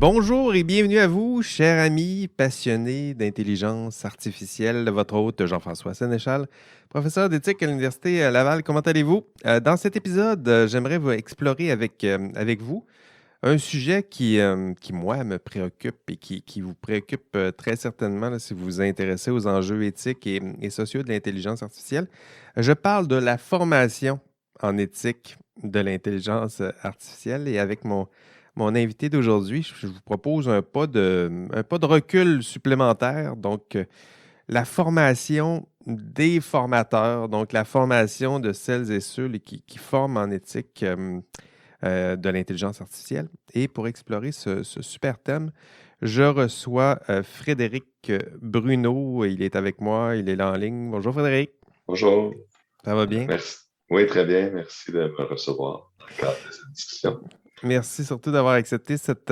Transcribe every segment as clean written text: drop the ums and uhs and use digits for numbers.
Bonjour et bienvenue à vous, chers amis passionnés d'intelligence artificielle. Votre hôte Jean-François Sénéchal, professeur d'éthique à l'Université Laval. Comment allez-vous? Dans cet épisode, j'aimerais vous explorer avec vous un sujet qui, moi, me préoccupe et qui vous préoccupe très certainement là, si vous vous intéressez aux enjeux éthiques et sociaux de l'intelligence artificielle. Je parle de la formation en éthique de l'intelligence artificielle et avec mon invité d'aujourd'hui, je vous propose un pas de recul supplémentaire. Donc, la formation des formateurs, donc la formation de celles et ceux qui forment en éthique de l'intelligence artificielle. Et pour explorer ce super thème, je reçois Frédéric Bruno. Il est avec moi, il est là en ligne. Bonjour Frédéric, Bonjour, ça va bien? merci. Oui, très bien, merci de me recevoir dans le cadre de cette discussion. Merci surtout d'avoir accepté cette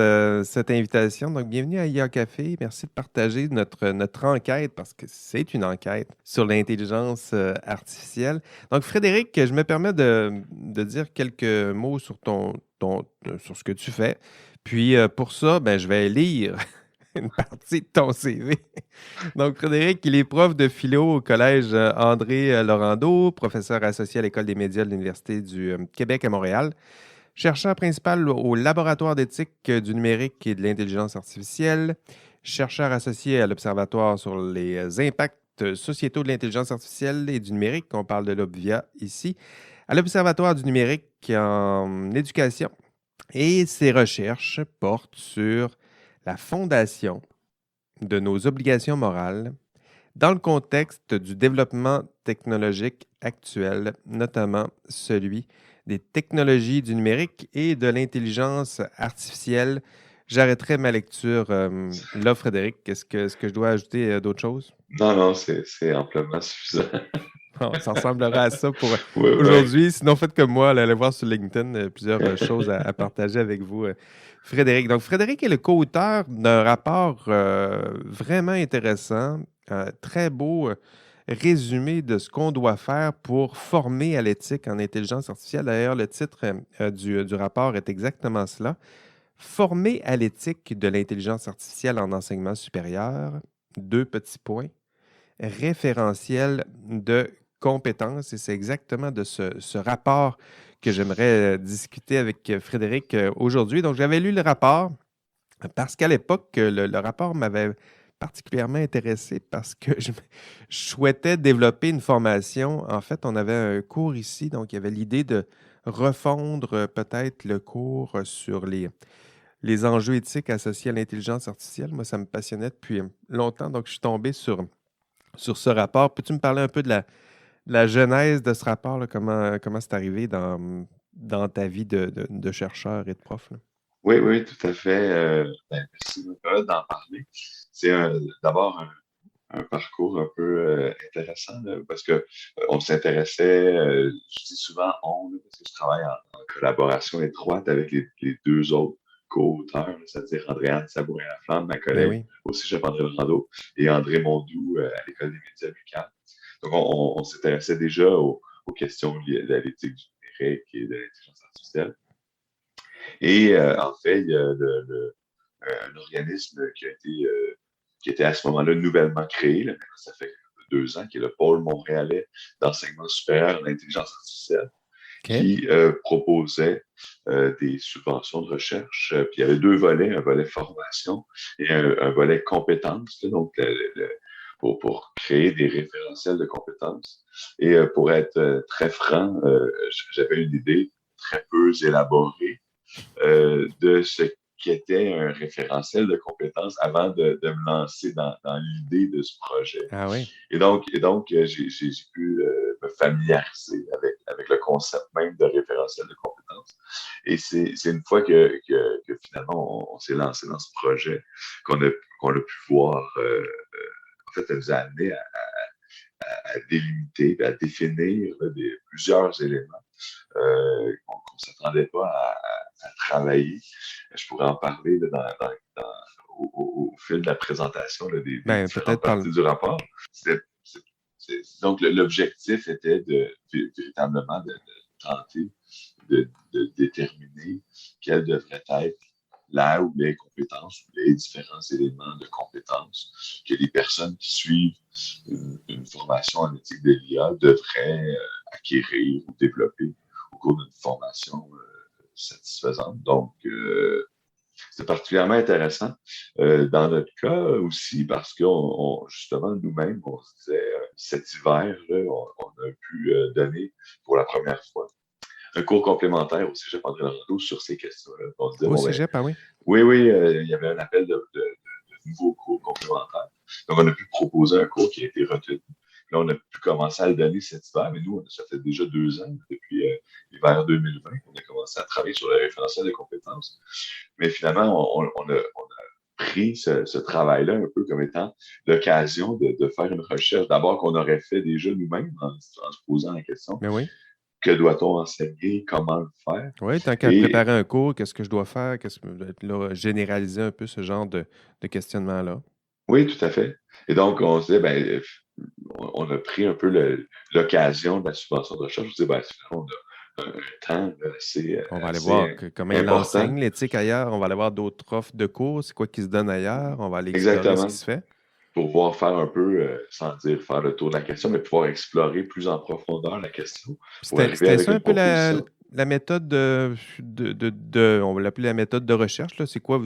invitation. Donc, bienvenue à IA Café. Merci de partager notre enquête, parce que c'est une enquête sur l'intelligence artificielle. Donc, Frédéric, je me permets de dire quelques mots sur sur ce que tu fais. Puis, pour ça, ben, je vais lire une partie de ton CV. Donc, Frédéric, il est prof de philo au collège André Laurando, professeur associé à l'École des médias de l'Université du Québec à Montréal. Chercheur principal au laboratoire d'éthique du numérique et de l'intelligence artificielle, chercheur associé à l'Observatoire sur les impacts sociétaux de l'intelligence artificielle et du numérique, on parle de l'Obvia ici, à l'Observatoire du numérique en éducation. Et ses recherches portent sur la fondation de nos obligations morales dans le contexte du développement technologique actuel, notamment celui des technologies du numérique et de l'intelligence artificielle. J'arrêterai ma lecture là, Frédéric. Est-ce que je dois ajouter d'autres choses? Non, non, c'est amplement suffisant. Bon, ça ressemblera à ça pour Oui, oui. aujourd'hui. Sinon, faites comme moi, allez voir sur LinkedIn plusieurs choses à partager avec vous, Frédéric. Donc, Frédéric est le co-auteur d'un rapport vraiment intéressant, très beau résumé de ce qu'on doit faire pour former à l'éthique en intelligence artificielle. D'ailleurs, le titre du rapport est exactement cela. Former à l'éthique de l'intelligence artificielle en enseignement supérieur. Deux petits points référentiel de compétences. Et c'est exactement de ce rapport que j'aimerais discuter avec Frédéric aujourd'hui. Donc, j'avais lu le rapport parce qu'à l'époque, le rapport m'avait particulièrement intéressé parce que je souhaitais développer une formation. En fait, on avait un cours ici, donc il y avait l'idée de refondre peut-être le cours sur les enjeux éthiques associés à l'intelligence artificielle. Moi, ça me passionnait depuis longtemps, donc je suis tombé sur ce rapport. Peux-tu me parler un peu de la genèse de ce rapport, là? Comment c'est arrivé dans ta vie de chercheur et de prof, là? Oui, oui, tout à fait. Merci de me permettre d'en parler. C'est d'abord un parcours un peu intéressant là, parce que on s'intéressait, je dis souvent on, là, parce que je travaille en collaboration étroite avec les deux autres co-auteurs, là, c'est-à-dire Andréane Sabourin-Laflamme, ma Ben collègue oui. au Cégep André Laurando, et André Mondou à l'École des médias UQAM. Donc, on s'intéressait déjà aux questions liées à l'éthique du numérique et de l'intelligence artificielle. Et en fait, il y a un organisme qui était à ce moment-là nouvellement créé, là, maintenant ça fait 2 ans, qui est le Pôle montréalais d'enseignement supérieur à l'intelligence artificielle, OK. qui proposait des subventions de recherche. Puis il y avait deux volets, un volet formation et un volet compétences, là, donc pour créer des référentiels de compétences. Et pour être très franc, j'avais une idée très peu élaborée de ce qui était un référentiel de compétences avant de me lancer dans l'idée de ce projet. Ah oui. Et donc j'ai pu me familiariser avec le concept même de référentiel de compétences. Et c'est une fois que finalement on s'est lancé dans ce projet qu'on a pu voir, en fait, elle nous a amené à délimiter, à définir là, plusieurs éléments qu'on ne s'attendait pas à travailler. Je pourrais en parler là, au fil de la présentation là, des Ben différentes peut-être par le... parties du rapport. C'est- donc, l'objectif était véritablement de tenter de déterminer quelle devrait être la ou les compétences ou les différents éléments de compétences que les personnes qui suivent une formation en éthique de l'IA devraient acquérir ou développer au cours d'une formation satisfaisante. Donc, c'est particulièrement intéressant dans notre cas aussi parce que justement, nous-mêmes, on se disait, cet hiver, là, on a pu donner pour la première fois un cours complémentaire au Cégep André Laurando sur ces questions-là. On se disait, Au bon, ben, cégep, ah oui? oui, il y avait un appel de nouveaux cours complémentaires. Donc, on a pu proposer un cours qui a été retenu. Là, on a pu commencer à le donner cet hiver, mais nous, ça fait déjà 2 ans, depuis l'hiver 2020, qu'on a commencé à travailler sur le référentiel de compétences. Mais finalement, on a pris ce travail-là un peu comme étant l'occasion de faire une recherche, d'abord qu'on aurait fait déjà nous-mêmes en se posant la question, Mais oui. que doit-on enseigner, comment le faire? Oui, tant qu'à Et préparer un cours, qu'est-ce que je dois faire? Là, généraliser un peu ce genre de questionnement-là. oui, tout à fait. Et donc, on se disait, ben, on a pris un peu l'occasion de la subvention de recherche. On se disait, ben, finalement, on a un temps On va aller assez voir comment il important. enseigne l'éthique ailleurs. On va aller voir d'autres offres de cours. C'est quoi qui se donne ailleurs. On va aller explorer ce qui Exactement. se fait. Pour pouvoir faire un peu, sans dire faire le tour de la question, mais pouvoir explorer plus en profondeur la question Puis pour arriver c'était avec ça un une peu proposition. la méthode on va l'appeler la méthode de recherche, là. C'est quoi?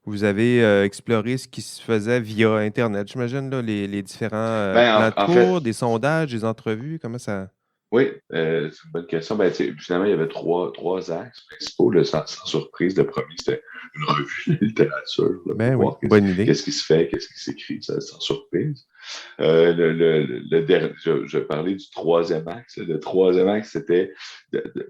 Vous avez exploré ce qui se faisait via Internet, j'imagine, là, les différents Ben, plans de en fait, cours, des sondages, des entrevues. Comment ça. oui, c'est une bonne question. Ben, finalement, il y avait trois axes principaux. Sans surprise, le premier, c'était une revue de littérature là, Ben pour oui, voir bonne idée. qu'est-ce qui se fait, qu'est-ce qui s'écrit, ça, sans surprise. Je parlais du troisième axe. Le troisième axe, c'était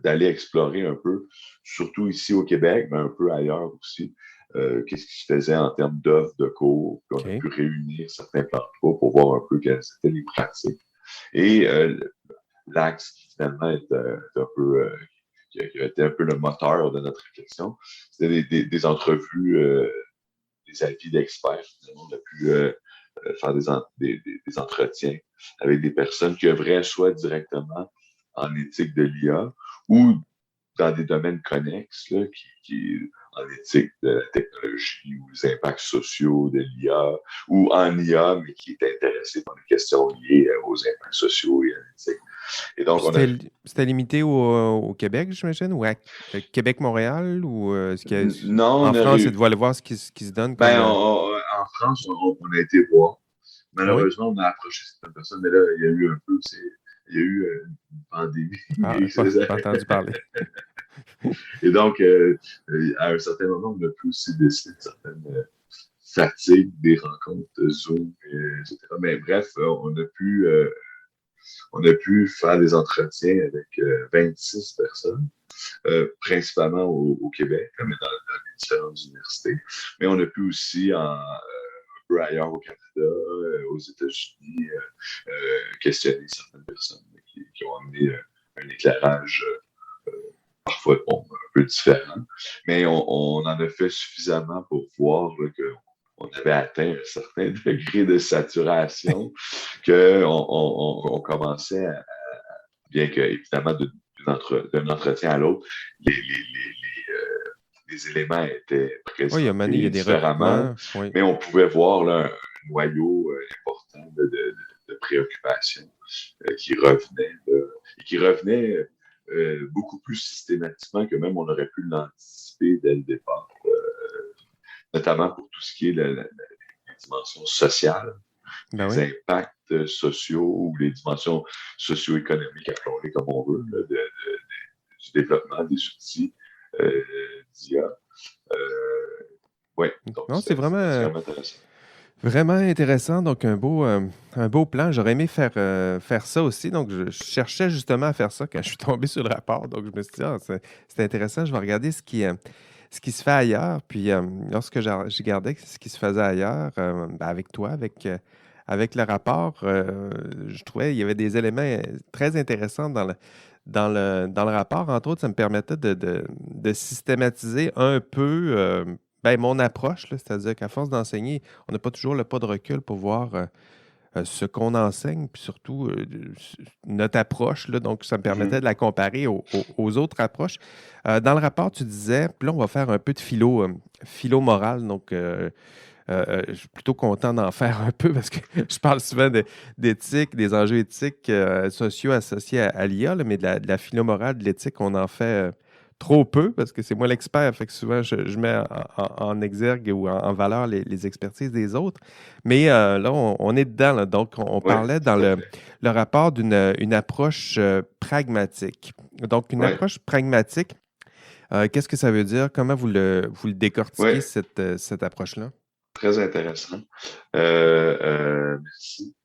d'aller explorer un peu, surtout ici au Québec, mais un peu ailleurs aussi, qu'est-ce qui se faisait en termes d'offres de cours. Puis on a OK. pu réunir certains plans de cours pour voir un peu quelles étaient les pratiques. Et l'axe qui finalement est un peu, qui a été un peu le moteur de notre réflexion, c'était des entrevues, des avis d'experts. Finalement, on a pu faire des entretiens avec des personnes qui œuvraient soit directement en éthique de l'IA ou dans des domaines connexes, là, en éthique de la technologie ou les impacts sociaux de l'IA, ou en IA, mais qui est intéressé par les questions liées aux impacts sociaux et à l'éthique. Et donc, Puis c'était limité au Québec, j'imagine, ou à Québec-Montréal, ou non, en on a France, il doit aller voir ce qui se donne comme. en France, on a été voir. Ah oui? Malheureusement, on a approché certaines personnes, mais là, il y a eu un peu, il y a eu une pandémie. Ah, pas entendu parler. Et donc, à un certain moment, on a pu aussi décider de certaines fatigues des rencontres Zoom, etc. Mais bref, on a pu faire des entretiens avec 26 personnes, principalement au Québec, mais dans les différentes universités. Mais on a pu aussi un peu ailleurs au Canada, aux États-Unis, questionner certaines personnes qui ont amené un éclairage parfois bon, un peu différent. Mais on en a fait suffisamment pour voir qu'on avait atteint un certain degré de saturation, qu'on commençait bien que, évidemment, d'un entretien à l'autre, les éléments étaient Oui, il y présentés a des différemment, recoupements. Oui. mais on pouvait voir là, un noyau important de préoccupations qui revenait, et qui revenait beaucoup plus systématiquement que même on aurait pu l'anticiper dès le départ, notamment pour tout ce qui est la dimension sociale, Ben les oui. impacts sociaux ou les dimensions socio-économiques, appelons-les comme on veut, là, du développement des outils d'IA. Oui, donc Non, c'est c'était particulièrement intéressant. vraiment intéressant. Donc, un beau plan. J'aurais aimé faire ça aussi. Donc, je cherchais justement à faire ça quand je suis tombé sur le rapport. Donc, je me suis dit, ah, c'est intéressant. Je vais regarder ce qui se fait ailleurs. Puis, lorsque j'ai regardé ce qui se faisait ailleurs, ben, avec toi, avec le rapport, je trouvais qu'il y avait des éléments très intéressants dans le rapport. Entre autres, ça me permettait de systématiser un peu ben, mon approche, là. C'est-à-dire qu'à force d'enseigner, on n'a pas toujours le pas de recul pour voir ce qu'on enseigne, puis surtout notre approche. Là, donc, ça me permettait Mhm. de la comparer aux autres approches. Dans le rapport, tu disais, puis là, on va faire un peu de philo moral. Donc, je suis plutôt content d'en faire un peu parce que je parle souvent d'éthique, des enjeux éthiques sociaux associés à l'IA, là, mais de la philo-morale, de l'éthique, on en fait trop peu parce que c'est moi l'expert. Fait que souvent, je mets en exergue ou en valeur les expertises des autres. Mais là, on est dedans. Là. Donc, on Oui, parlait dans tout à fait. le rapport d'une une approche pragmatique. Donc, une Oui, approche pragmatique, qu'est-ce que ça veut dire? Comment vous le décortiquez, oui, cette approche-là? très intéressant. Merci.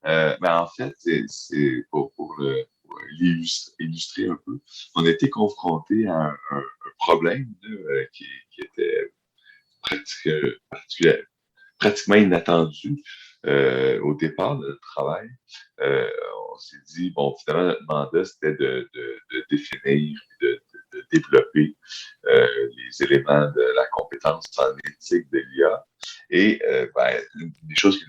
Mais en fait, c'est pour illustrer un peu, on a été confronté à un problème là, qui était particulier, pratiquement inattendu au départ de notre travail. Euh, on s'est dit, bon, finalement, notre mandat, c'était de définir, de développer les éléments de la compétence en éthique de l'IA. Et ben, une des choses qui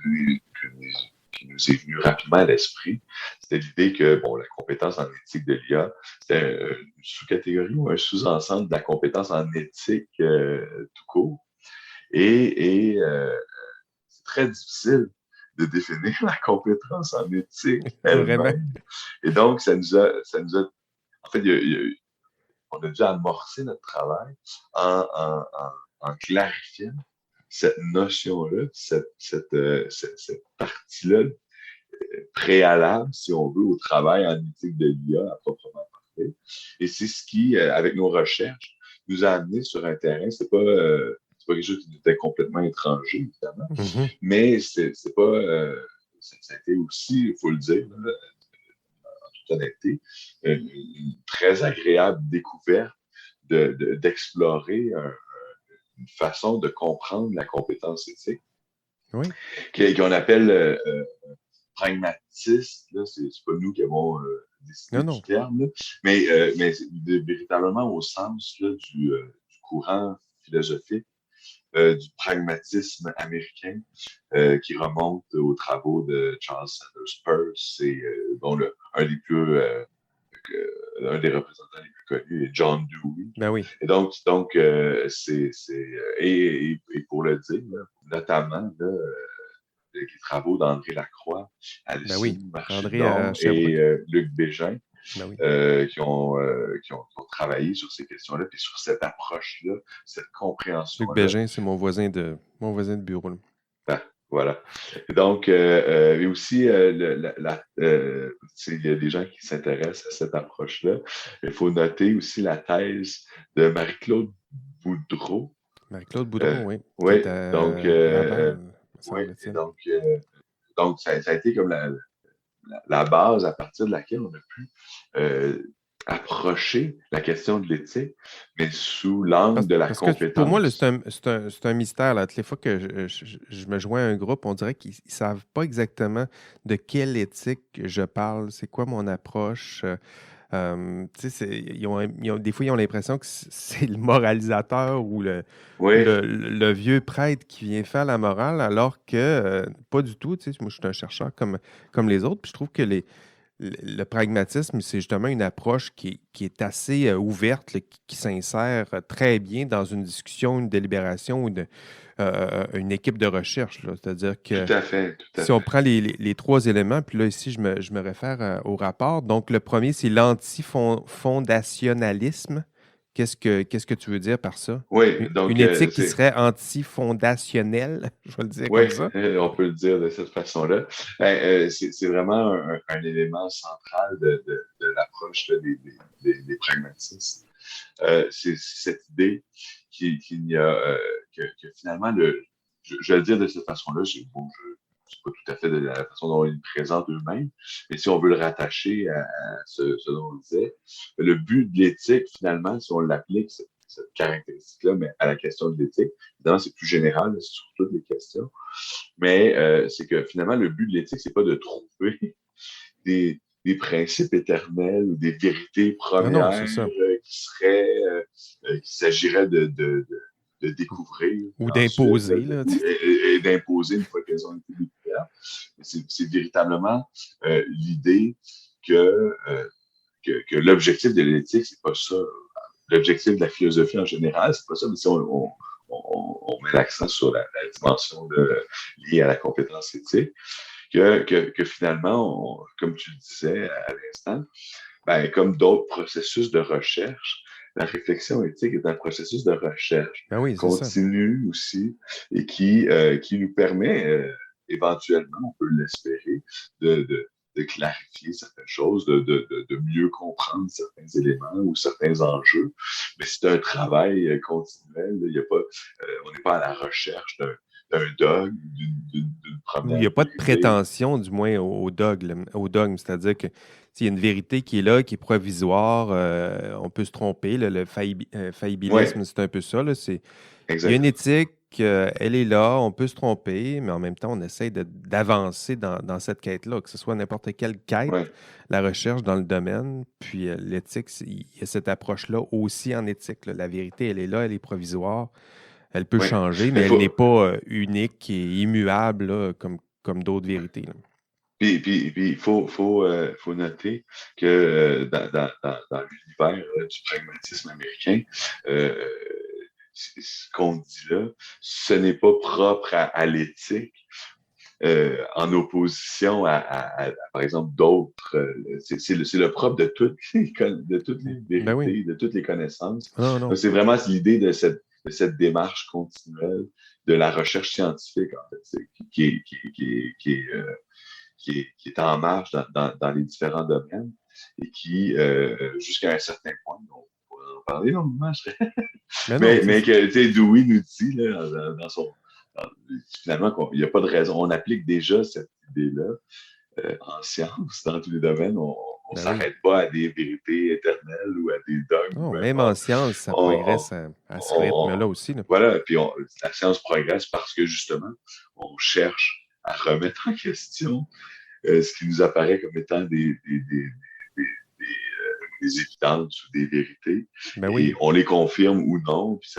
nous est venue rapidement à l'esprit, c'était l'idée que bon, la compétence en éthique de l'IA, c'était une sous-catégorie ou un sous-ensemble de la compétence en éthique tout court. Et c'est très difficile de définir la compétence en éthique Vraiment. elle-même. Et donc, ça nous a en fait, on a dû amorcer notre travail en clarifiant cette notion-là, cette partie-là préalable, si on veut, au travail en éthique de l'IA à proprement parler. Et c'est ce qui, avec nos recherches, nous a amené sur un terrain. C'est pas quelque chose qui nous était complètement étranger, évidemment, Mhm. mais c'est pas. Ça a été aussi, il faut le dire, là, en toute honnêteté, une très agréable découverte d'explorer une façon de comprendre la compétence éthique Oui. qu'on appelle pragmatiste. Là, c'est pas nous qui avons décidé Non, du non. terme, là, mais véritablement au sens là, du courant philosophique du pragmatisme américain qui remonte aux travaux de Charles Sanders Peirce et dont un des plus un des représentants les plus connus est John Dewey. Ben oui. Et donc et pour le dire, là, notamment là, les travaux d'André Lacroix, Ben oui. Alcine André à Marchidon et Sherbrooke. Luc Bégin Ben oui. qui ont travaillé sur ces questions-là, puis sur cette approche-là, cette Luc compréhension-là. Bégin, c'est mon voisin de bureau. Là. Ah, voilà. Donc, et aussi, il y a des gens qui s'intéressent à cette approche-là. Il faut noter aussi la thèse de Marie-Claude Boudreau. Marie-Claude Euh, Boudreau, oui, qui est oui, donc, à Laval, me oui, et semble-t-il. donc ça a été comme la base à partir de laquelle on a pu euh, approcher la question de l'éthique, mais sous l'angle de la Parce que pour moi, là, compétence. c'est un mystère. Là. Toutes les fois que je me joins à un groupe, on dirait qu'ils ne savent pas exactement de quelle éthique je parle, c'est quoi mon approche. Tu sais, des fois, ils ont l'impression que c'est le moralisateur ou Oui, le vieux prêtre qui vient faire la morale, alors que pas du tout. Tu sais, moi, je suis un chercheur comme les autres, puis je trouve que le pragmatisme, c'est justement une approche qui est assez ouverte, là, qui s'insère très bien dans une discussion, une délibération ou une équipe de recherche. Là. C'est-à-dire tout que à fait, tout à si on fait. prend les trois éléments, puis là, ici, je me réfère au rapport. Donc, le premier, c'est l'antifondationalisme. Qu'est-ce que tu veux dire par ça? Oui, donc Une éthique qui serait antifondationnelle, je vais le dire oui, comme ça. on peut le dire de cette façon-là. Ben, c'est vraiment un élément central de l'approche là, des pragmatistes. C'est cette idée qu'il y a que finalement je vais le dire de cette façon-là, c'est pas tout à fait de la façon dont ils le présentent eux-mêmes, mais si on veut le rattacher à ce dont on disait, le but de l'éthique, finalement, si on l'applique, cette caractéristique-là, mais à la question de l'éthique, évidemment, c'est plus général, c'est sur toutes les questions, mais c'est que finalement, le but de l'éthique, c'est pas de trouver des principes éternels ou des vérités Non, non, premières c'est ça. qu'il s'agirait de découvrir Ou ensuite là, d'imposer, là. et d'imposer une fois qu'elles ont été découvertes. agréable. C'est véritablement l'idée que l'objectif de l'éthique, c'est pas ça. L'objectif de la philosophie en général, c'est pas ça, mais si on met l'accent sur la dimension liée à la compétence éthique, que finalement, comme tu le disais à l'instant, ben, comme d'autres processus de recherche, la réflexion éthique est un processus de recherche Ben oui, c'est ça. continu aussi et qui nous permet, éventuellement, on peut l'espérer, de clarifier certaines choses, de mieux comprendre certains éléments ou certains enjeux. Mais c'est un travail continuel. Là. Il y a pas, on n'est pas à la recherche d'un dogme, d'une Il première n'y a pas de vérité. prétention, du moins, au dogme. C'est-à-dire que s'il y a une vérité qui est là, qui est provisoire, on peut se tromper. Là, le Oui, faillibilisme, c'est un peu ça. Là, il y a une exactement. éthique, elle est là, on peut se tromper, mais en même temps, on essaie d'avancer dans cette quête-là, que ce soit n'importe quelle quête, Ouais, la recherche dans le domaine. Puis l'éthique, il y a cette approche-là aussi en éthique. Là. La vérité, elle est là, elle est provisoire. Elle peut ouais. changer, mais Mais elle n'est faut, pas unique et immuable là, comme d'autres vérités. Là. Puis faut noter que dans l'univers du pragmatisme américain, euh, ce qu'on dit là, ce n'est pas propre à l'éthique en opposition par exemple, d'autres. C'est le propre de toutes les Ben oui. vérités, de toutes les connaissances. Non, non. Donc, c'est vraiment l'idée de cette démarche continuelle de la recherche scientifique, en fait, qui est en marche dans les différents domaines et qui, jusqu'à un certain point, on pourrait en parler longuement, Mais non, c'est mais ça. que, tu sais, Dewey nous dit, là, dans- finalement, qu'il n'y a pas de raison. On applique déjà cette idée-là en science, dans tous les domaines. On Ben oui. s'arrête pas à des vérités éternelles ou à des dogmes, Non, peu même en importe. science, ça On, on, progresse à ce on- rythme-là aussi. Là. voilà, puis la science progresse parce que justement, on cherche à remettre en question ce qui nous apparaît comme étant des évidences ou des vérités, Ben et oui. on les confirme ou non, puis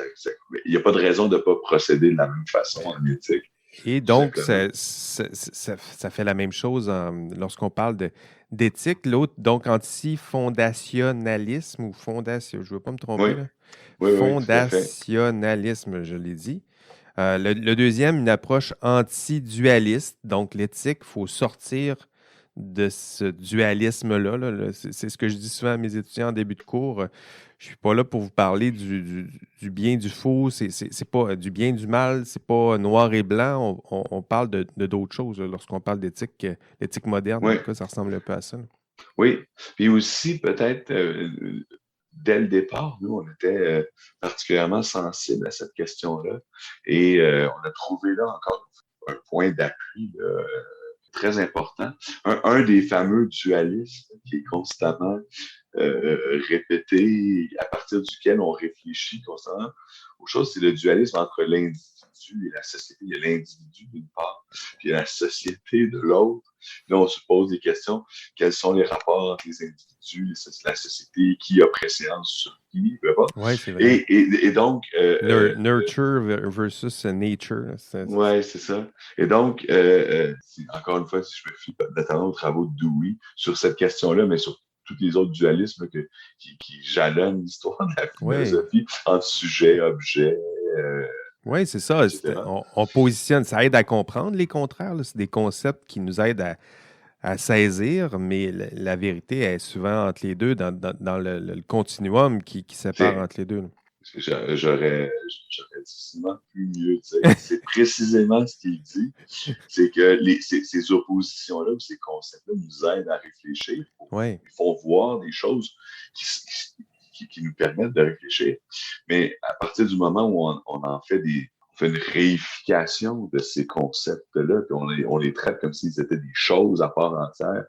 il n'y a pas de raison de ne pas procéder de la même façon en éthique, Et tout donc, simplement. ça fait la même chose lorsqu'on parle d'éthique. L'autre, donc, anti-fondationnalisme ou fondation, je ne veux pas me tromper, Oui, là. oui, tout à fait. Fondationalisme, je l'ai dit. Le deuxième, une approche anti-dualiste. Donc, l'éthique, il faut sortir de ce dualisme-là. Là. C'est ce que je dis souvent à mes étudiants en début de cours. Je ne suis pas là pour vous parler du bien, du faux. C'est pas du bien, du mal. C'est pas noir et blanc. On parle de d'autres choses là, lorsqu'on parle d'éthique. L'éthique moderne, en Oui, tout cas, ça ressemble un peu à ça. Là. oui. Puis aussi, peut-être, dès le départ, nous, on était particulièrement sensibles à cette question-là. Et on a trouvé là encore un point d'appui là, très important. Un des fameux dualistes qui est constamment répété, à partir duquel on réfléchit constamment aux choses, c'est le dualisme entre l'individu et la société. Il y a l'individu d'une part, puis il y a la société de l'autre. Là, on se pose des questions. Quels sont les rapports entre les individus, la société, qui a préséance sur qui, peu importe. Oui, c'est vrai. Et donc, Nurture versus nature. Là, ouais, c'est ça. Et donc, encore une fois, si je me fie notamment aux travaux de Dewey sur cette question-là, mais sur tous les autres dualismes qui jalonnent l'histoire de la ouais. philosophie entre sujet, objet, euh, Oui, c'est ça. etc. On positionne, ça aide à comprendre les contraires. Là. C'est des concepts qui nous aident à saisir, mais la vérité est souvent entre les deux, dans le continuum qui sépare C'est, entre les deux. Là. j'aurais difficilement pu mieux dire. C'est précisément ce qu'il dit. C'est que ces oppositions-là ou ces concepts-là nous aident à réfléchir. Oui. Ils font voir des choses qui, qui nous permettent de réfléchir. Mais à partir du moment où on en fait on fait une réification de ces concepts-là, puis on les traite comme s'ils étaient des choses à part entière,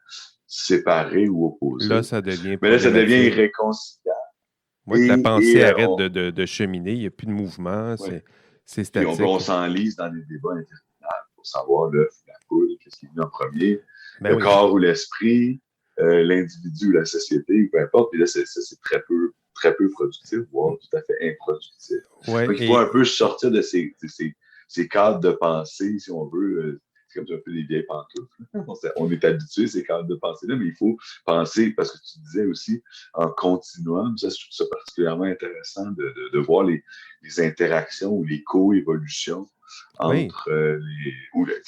séparées ou Là, opposées. ça devient Mais là, ça devient problématique. irréconciliable. Moi, que la pensée arrête On, de cheminer, il n'y a plus de mouvement, ouais. c'est Puis on statique. s'enlise dans des débats interminables pour savoir l'œuf ou la poule, qu'est-ce qui est venu en premier, Ben le oui. corps ou l'esprit, l'individu ou la société, peu importe. Puis là, c'est très peu productif, voire tout à fait improductif. Ouais, Donc, il faut un peu sortir de ces cadres de pensée, si on veut. c'est comme un peu des vieilles pantoufles. On est habitué, ces cadres de pensée-là, mais il faut penser, parce que tu disais aussi, en continuum, ça, je trouve ça particulièrement intéressant de voir les interactions ou les coévolutions Oui. entre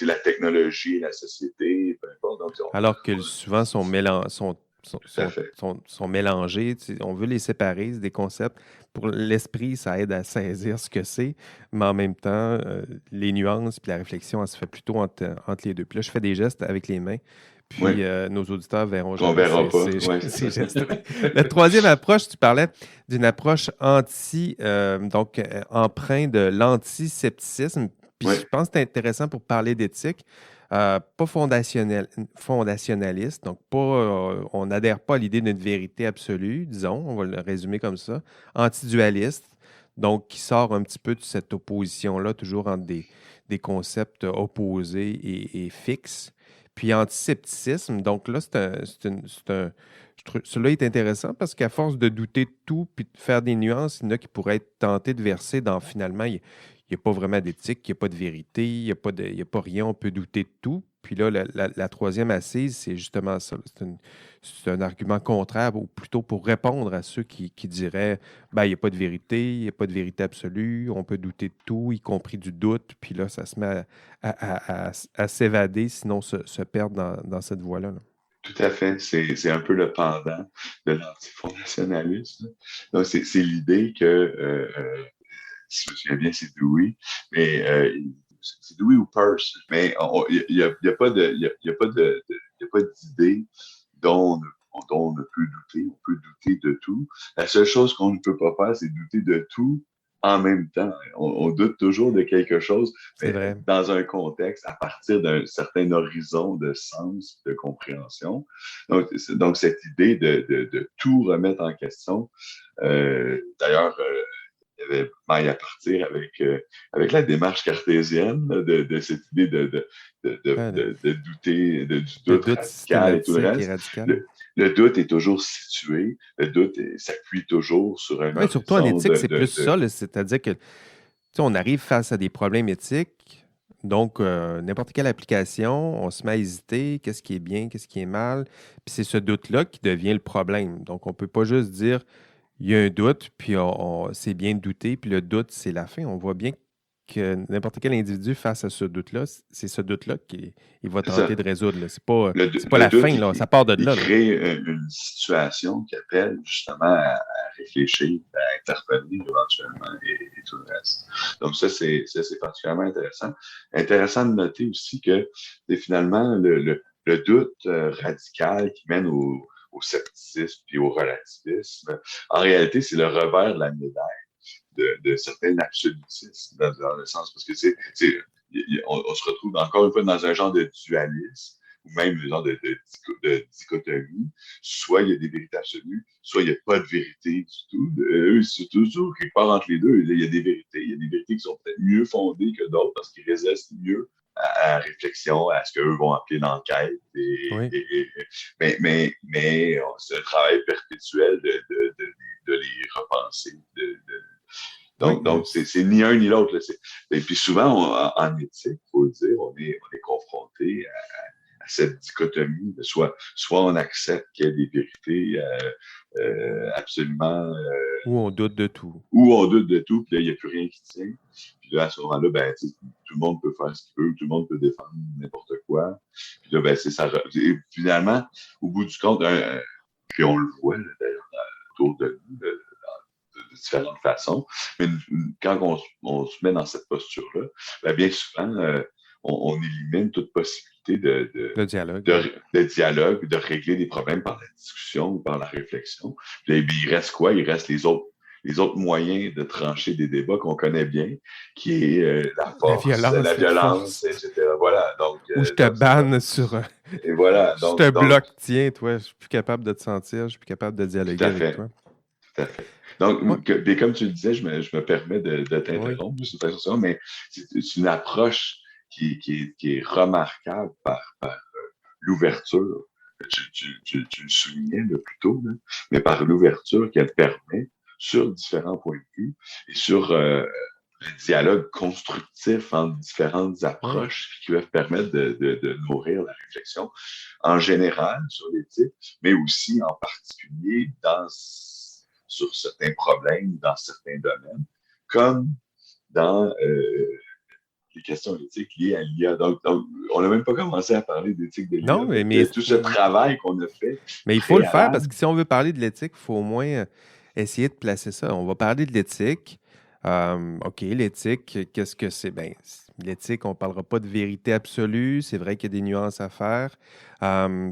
la technologie et la société, peu importe. Donc, Alors que souvent tout à fait. sont mélangés. On veut les séparer, c'est des concepts. Pour l'esprit, ça aide à saisir ce que c'est, mais en même temps, les nuances puis la réflexion, elle se fait plutôt entre les deux. Puis là, je fais des gestes avec les mains, Oui, puis nos auditeurs verront qu'on jamais verra pas. Oui, c'est ces ça. gestes-là. La troisième approche, tu parlais d'une approche donc empreinte de l'antiscepticisme. Puis Oui, je pense que c'est intéressant pour parler d'éthique. Pas fondationnaliste, donc on n'adhère pas à l'idée d'une vérité absolue, disons, on va le résumer comme ça. Antidualiste, donc qui sort un petit peu de cette opposition-là, toujours entre des concepts opposés et fixes. Puis antiscepticisme, donc là, celui-là est intéressant parce qu'à force de douter de tout puis de faire des nuances, il y en a qui pourraient être tentés de verser dans finalement, il n'y a pas vraiment d'éthique, il n'y a pas de vérité, il y a pas rien, on peut douter de tout. Puis là, la troisième assise, c'est justement ça. C'est un argument contraire, ou plutôt pour répondre à ceux qui diraient ben, il n'y a pas de vérité, il n'y a pas de vérité absolue, on peut douter de tout, y compris du doute. Puis là, ça se met à s'évader, sinon se perdre dans cette voie-là. Là. tout à fait. C'est un peu le pendant de l'antifondationalisme. Donc, c'est l'idée que, si je me souviens bien, c'est Dewey, mais c'est Dewey ou Peirce, mais il y a pas de, il y a pas il y a pas d'idée dont dont on ne peut douter. On peut douter de tout. La seule chose qu'on ne peut pas faire, c'est douter de tout en même temps. On doute toujours de quelque chose, C'est mais vrai. dans un contexte, à partir d'un certain horizon de sens, de compréhension. Donc cette idée de tout remettre en question, d'ailleurs, il y avait maille à partir avec la démarche cartésienne de cette idée Ah, de douter, du le doute doute radical et tout le systématique et reste. radical. Le doute est toujours situé, le doute s'appuie toujours sur un Oui, surtout en horizon éthique, c'est plus ça. Là, c'est-à-dire que on arrive face à des problèmes éthiques. Donc, n'importe quelle application, on se met à hésiter, qu'est-ce qui est bien, qu'est-ce qui est mal. Puis c'est ce doute-là qui devient le problème. Donc, on ne peut pas juste dire, il y a un doute, puis c'est bien de douter, puis le doute, c'est la fin. On voit bien que n'importe quel individu face à ce doute-là, c'est ce doute-là qu'il va c'est tenter ça. de résoudre. Là. C'est pas Le la doute, fin, là. Ça part de il là. Là. crée une situation qui appelle justement à réfléchir, à intervenir éventuellement et tout le reste. Donc ça, c'est particulièrement intéressant. Intéressant de noter aussi que c'est finalement le doute radical qui mène au scepticisme et au relativisme. En réalité, c'est le revers de la médaille de certains absolutismes, dans le sens, parce que on se retrouve encore une fois dans un genre de dualisme, ou même un genre de dichotomie. Soit il y a des vérités absolues, soit il n'y a pas de vérité du tout. C'est toujours quelque part entre les deux. Il y a des vérités. Il y a des vérités qui sont peut-être mieux fondées que d'autres parce qu'ils résistent mieux à la réflexion, à ce qu'eux vont appeler l'enquête. Oui. Mais c'est un travail perpétuel de les repenser, Oui. donc c'est ni un ni l'autre. Et puis souvent, en éthique, il faut le dire, on est confronté à cette dichotomie. Soit on accepte qu'il y a des vérités absolument, Où on doute de tout. ou on doute de tout, puis là, il n'y a plus rien qui tient. Puis là, à ce moment-là, ben, tout le monde peut faire ce qu'il veut, tout le monde peut défendre n'importe quoi. Puis là, ben, c'est ça. Et finalement, au bout du compte, puis on le voit là, d'ailleurs autour de nous, de différentes façons. Mais quand on se met dans cette posture-là, ben bien souvent, on élimine toute possibilité Le dialogue. Oui. de dialogue, de régler des problèmes par la discussion ou par la réflexion. Puis, bien, il reste quoi? Il reste les autres moyens de trancher des débats qu'on connaît bien, qui est la La force, la violence, la violence, force. etc. Voilà. Ou je te C'est ça. banne sur. Et voilà. Je te bloque, tiens, toi, je suis plus capable de te sentir, je suis plus capable de Tout dialoguer à avec fait. toi. Tout à fait. Moi, Donc, et comme tu le disais, je me permets de oui. t'interrompre de cette façon, mais c'est une approche qui est remarquable par l'ouverture. Tu le soulignais le plus tôt, là, mais par l'ouverture qu'elle permet sur différents points de vue et sur un dialogue constructif entre différentes Oui. approches qui peuvent permettre de nourrir la réflexion en général sur l'éthique, mais aussi en particulier sur certains problèmes, dans certains domaines, comme dans les questions éthiques liées à l'IA. Donc on n'a même pas commencé à parler d'éthique de l'IA, Non, de tout ce travail qu'on a fait mais il faut le faire parce préalable. que si on veut parler de l'éthique, il faut au moins essayer de placer ça. On va parler de l'éthique. OK, l'éthique, qu'est-ce que c'est? Ben, l'éthique, on ne parlera pas de vérité absolue. C'est vrai qu'il y a des nuances à faire. Euh,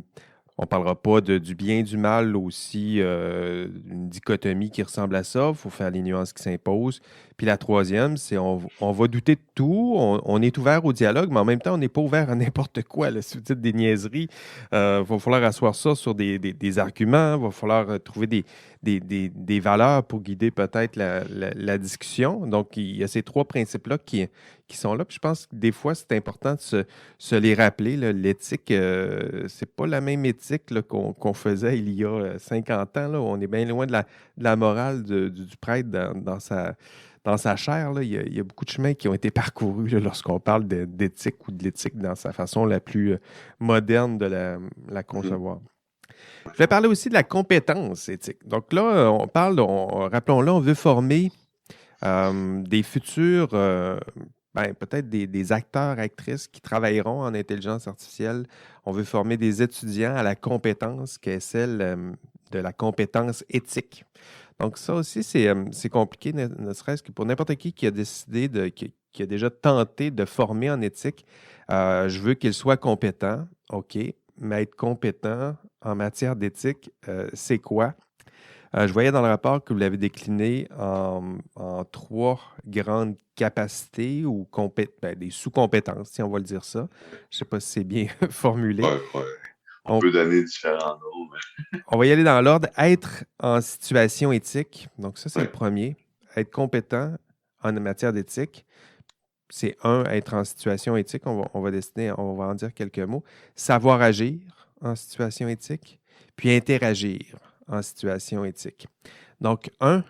on ne parlera pas du bien et du mal aussi, une dichotomie qui ressemble à ça. Il faut faire les nuances qui s'imposent. Puis la troisième, c'est on va douter de tout. On est ouvert au dialogue, mais en même temps, on n'est pas ouvert à n'importe quoi. Là. Si vous dites des niaiseries, il va falloir asseoir ça sur des arguments. Il va falloir trouver des valeurs pour guider peut-être la discussion. Donc, il y a ces trois principes-là qui sont là. Puis je pense que des fois, c'est important de se les rappeler. Là. L'éthique, c'est pas la même éthique là, qu'on faisait il y a 50 ans. Là. On est bien loin de la morale du prêtre dans sa chair. Là. Il y a beaucoup de chemins qui ont été parcourus là, lorsqu'on parle d'éthique ou de l'éthique dans sa façon la plus moderne de la Mhm. concevoir. Je vais parler aussi de la compétence éthique. Donc là, on parle, rappelons-le, on veut former des futurs, ben, peut-être des acteurs, actrices qui travailleront en intelligence artificielle. On veut former des étudiants à la compétence qui est celle de la compétence éthique. Donc ça aussi, c'est compliqué, ne serait-ce que pour n'importe qui a décidé qui a déjà tenté de former en éthique. Je veux qu'il soit compétent, OK, mais être compétent en matière d'éthique, c'est quoi? Je voyais dans le rapport que vous l'avez décliné en trois grandes capacités ou ben, des sous-compétences, si on va le dire ça. Je ne sais pas si c'est bien formulé. Ouais, ouais. On On, peut donner différents noms, on va y aller dans l'ordre. Être en situation éthique. Donc, ça, c'est mais le premier. Être compétent en matière d'éthique. C'est un, être en situation éthique. On va en dire quelques mots. Savoir agir en situation éthique. Puis interagir en situation éthique. Donc, un,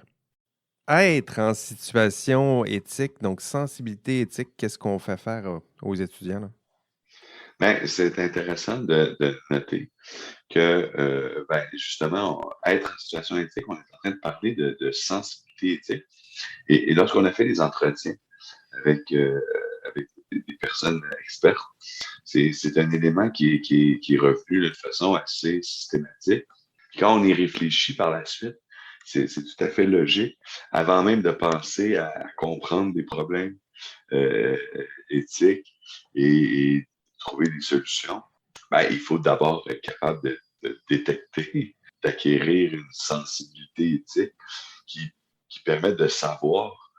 être en situation éthique, donc sensibilité éthique, qu'est-ce qu'on fait faire aux étudiants? Là? ben, c'est intéressant de noter que, ben, justement, être en situation éthique, on est en train de parler de sensibilité éthique. Et lorsqu'on a fait des entretiens avec des personnes expertes, c'est un élément qui est revenu de façon assez systématique. Quand on y réfléchit par la suite, c'est tout à fait logique, avant même de penser à comprendre des problèmes euh, éthiques et trouver des solutions, ben, il faut d'abord être capable de détecter, d'acquérir une sensibilité éthique qui, qui permet de savoir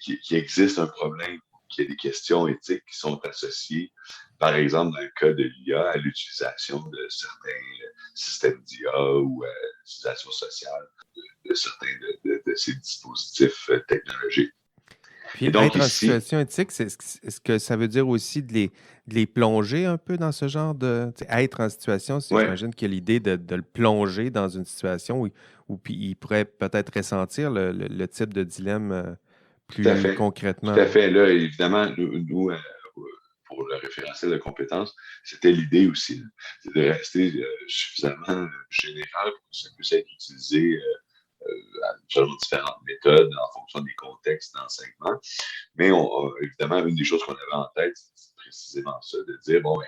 qu'il existe un problème, qu'il y a des questions éthiques qui sont associées, par exemple, dans le cas de l'IA, à l'utilisation de certains systèmes d'IA ou à l'utilisation sociale de certains de ces dispositifs technologiques. Puis Et donc être en ici, situation éthique, est-ce que ça veut dire aussi de les plonger un peu dans ce genre de... Être en situation, ouais, j'imagine qu'il y a l'idée de le plonger dans une situation où puis il pourrait peut-être ressentir le type de dilemme tout à plus fait. concrètement. Tout à Là. fait. Là, évidemment, nous, pour le référentiel de compétences, c'était l'idée aussi, là. C'est de rester suffisamment général pour que ça puisse être utilisé selon différentes méthodes en fonction des contextes d'enseignement. Mais évidemment, une des choses qu'on avait en tête, c'est précisément ça, de dire, bon,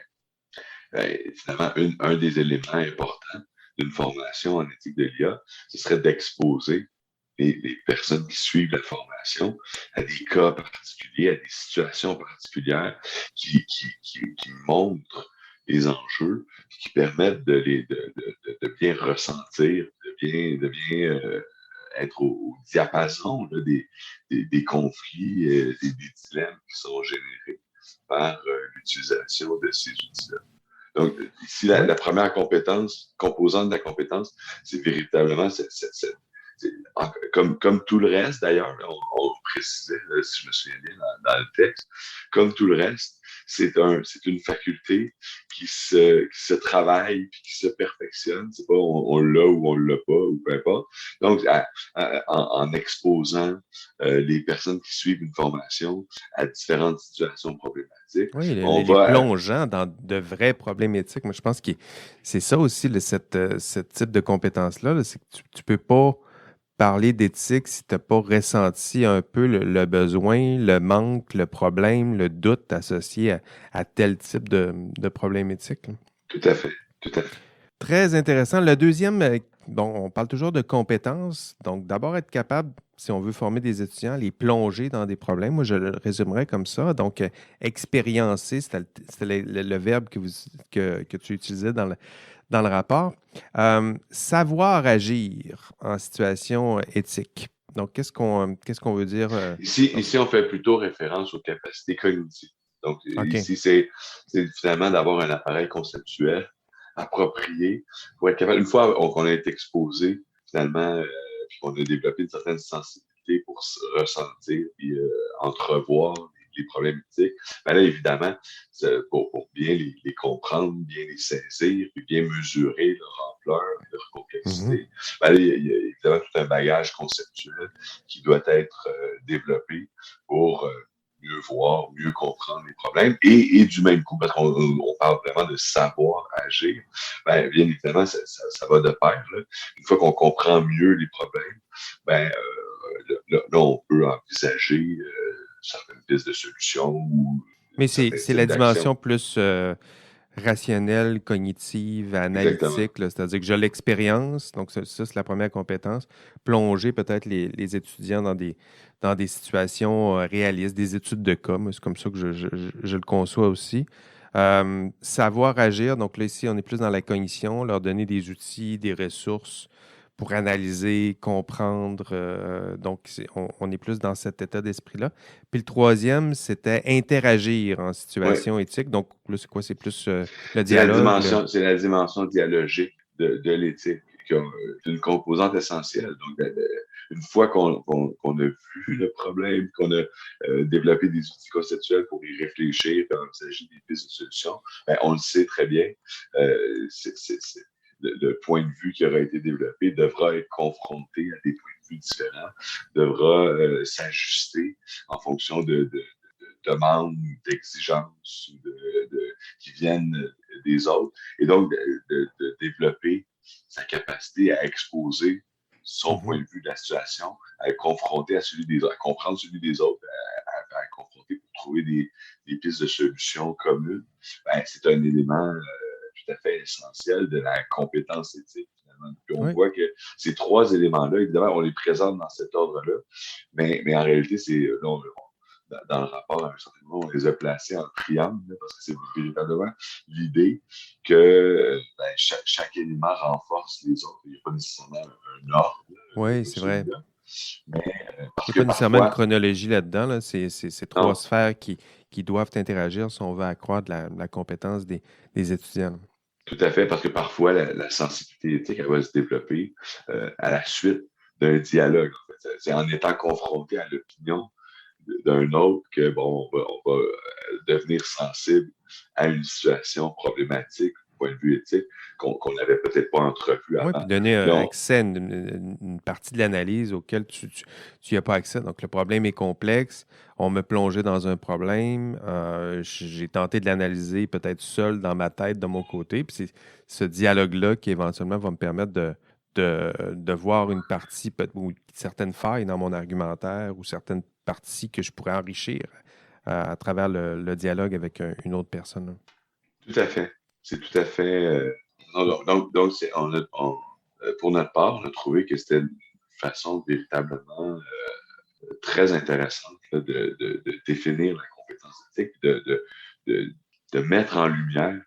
finalement, un des éléments importants d'une formation en éthique de l'IA, ce serait d'exposer les personnes qui suivent la formation à des cas particuliers, à des situations particulières qui montrent les enjeux, qui permettent de bien ressentir, de bien être au diapason là, des conflits, des dilemmes qui sont générés par l'utilisation de ces outils-là. Donc, ici, Oui. la première compétence, composante de la compétence, c'est véritablement comme tout le reste, d'ailleurs, on précisait, si je me souviens bien dans le texte, comme tout le reste, c'est une faculté qui se travaille puis qui se perfectionne. C'est pas on l'a ou on l'a pas, ou peu importe. Donc, en exposant les personnes qui suivent une formation à différentes situations problématiques, Oui, on les va... plongeant dans de vrais problèmes éthiques. Moi, je pense que c'est ça aussi, ce type de compétence-là, là, c'est que tu peux pas parler d'éthique si tu n'as pas ressenti un peu le besoin, le manque, le problème, le doute associé à tel type de problème éthique, là. Tout à fait, tout à fait. Très intéressant. Le deuxième, bon, on parle toujours de compétences. Donc, d'abord, être capable, si on veut former des étudiants, les plonger dans des problèmes. Moi, je le résumerais comme ça. Donc, expériencer, c'était le verbe que tu utilisais dans le rapport. Savoir agir en situation éthique. Donc, qu'est-ce qu'on veut dire? Ici, on fait plutôt référence aux capacités cognitives. Donc, OK. ici, c'est finalement d'avoir un appareil conceptuel approprié pour être capable, une fois qu'on a été exposé, finalement, puis qu'on a développé une certaine sensibilité pour ressentir et entrevoir les problèmes éthiques, ben là, évidemment, pour bien les comprendre, bien les saisir, puis bien mesurer leur ampleur, leur Mhm. complexité, ben là, il y a évidemment tout un bagage conceptuel qui doit être développé pour mieux voir, mieux comprendre les problèmes. Et du même coup, parce qu'on parle vraiment de savoir agir, ben, bien évidemment, ça va de pair. Là. Une fois qu'on comprend mieux les problèmes, ben, là, on peut envisager certaines pistes de solutions ou Mais certains c'est la types d'actions. dimension plus rationnelle, cognitive, Exactement. analytique, là. C'est-à-dire que j'ai l'expérience, donc ça, c'est la première compétence. Plonger peut-être les étudiants dans des situations réalistes, des études de cas. Moi, c'est comme ça que je le conçois aussi. Savoir agir, donc là, ici, on est plus dans la cognition, leur donner des outils, des ressources pour analyser, comprendre. Donc, on est plus dans cet état d'esprit-là. Puis le troisième, c'était interagir en Oui. situation éthique. Donc, là, c'est quoi? C'est plus le dialogue. C'est la dimension dialogique de l'éthique, qui a une composante essentielle. Donc, une fois qu'on a vu le problème, qu'on a développé des outils conceptuels pour y réfléchir, puis envisager des pistes de solutions, ben, on le sait très bien. Le point de vue qui aura été développé devra être confronté à des points de vue différents, devra s'ajuster en fonction de demandes, d'exigences qui viennent des autres. Et donc, de développer sa capacité à exposer son point Mhm. de vue de la situation, à être confronté à celui des autres, à comprendre celui des autres, à confronter pour trouver des pistes de solutions communes, ben, c'est un élément tout à fait essentiel de la compétence éthique. Finalement. Puis on Oui. voit que ces trois éléments-là, évidemment, on les présente dans cet ordre-là, mais en réalité, c'est là, dans le rapport, à un certain moment, on les a placés en triangle, là, parce que c'est véritablement l'idée que ben, chaque élément renforce les autres. Il n'y a pas nécessairement un ordre Oui, de c'est vrai. celui-là, mais Il parce n'y a que pas nécessairement une parfois, chronologie là-dedans, là. C'est trois non, sphères qui doivent interagir si on veut accroître la compétence des étudiants. tout à fait, parce que parfois, la sensibilité éthique, elle va se développer à la suite d'un dialogue. En fait. C'est en étant confronté à l'opinion d'un autre que, bon, on va devenir sensible à une situation problématique, point de vue éthique, qu'on n'avait peut-être pas entrevu Oui, avant. puis donner Puis là, accès à une partie de l'analyse auquel tu n'y as pas accès. Donc, le problème est complexe. On me plongeait dans un problème. J'ai tenté de l'analyser peut-être seul dans ma tête, de mon côté. Puis c'est ce dialogue-là qui éventuellement va me permettre de voir une partie ou certaines failles dans mon argumentaire ou certaines parties que je pourrais enrichir à travers le dialogue avec une autre personne, là. tout à fait. C'est tout à fait. Donc pour notre part, on a trouvé que c'était une façon véritablement très intéressante là, de définir la compétence éthique, de, de mettre en lumière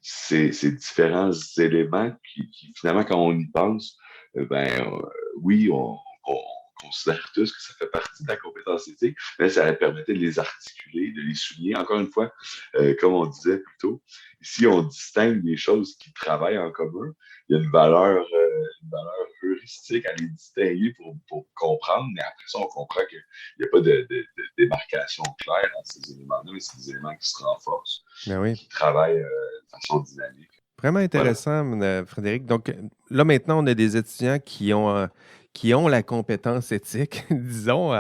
ces différents éléments qui, finalement, quand on y pense, ben, oui, considère tous que ça fait partie de la compétence éthique, mais ça permettait de les articuler, de les souligner. Encore une fois, comme on disait plus tôt, si on distingue des choses qui travaillent en commun, il y a une valeur heuristique à les distinguer pour comprendre, mais après ça, on comprend qu'il n'y a pas de démarcation claire entre ces éléments-là, mais c'est des éléments qui se renforcent, Ben oui. qui travaillent de façon dynamique. Vraiment intéressant, Frédéric. Donc là, maintenant, on a des étudiants qui ont la compétence éthique, disons.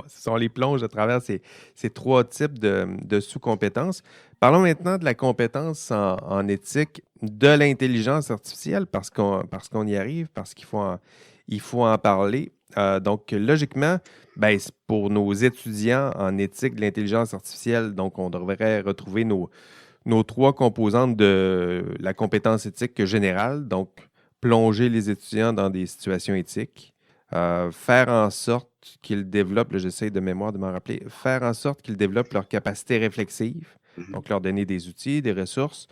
Si on les plonge à travers ces trois types de sous-compétences. Parlons maintenant de la compétence en éthique de l'intelligence artificielle, parce qu'on y arrive, parce il faut en parler. Donc, logiquement, ben, pour nos étudiants en éthique de l'intelligence artificielle, donc on devrait retrouver nos trois composantes de la compétence éthique générale, donc plonger les étudiants dans des situations éthiques, faire en sorte qu'ils développent, là, j'essaie de mémoire de m'en rappeler, faire en sorte qu'ils développent leur capacité réflexive, donc leur donner des outils, des ressources,